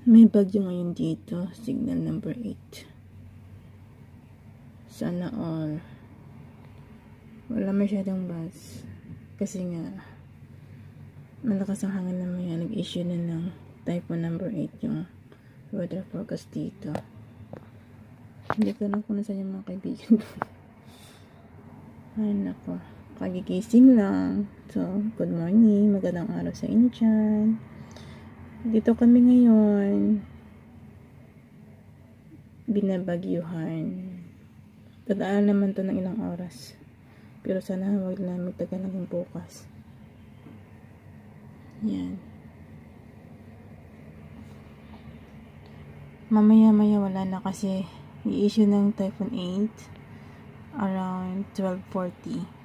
May bagyo ngayon dito, signal number 8. Sana all. Wala masyadong bus. Kasi nga, malakas ang hangin naman yan. Nag-issue na ng typhoon number 8 yung weather forecast dito. Hindi ko lang kung nasan yung mga kaibigan ko. Ay nako, kagigising lang. So, good morning. Magandang araw sa inyo dyan. Dito kami ngayon. Binabagyuhan. Dadaan naman to ng ilang oras. Pero sana wag lang magtagal ng bukas. Yan. Mamaya-maya wala na kasi i-issue ng typhoon 8 around 12:40.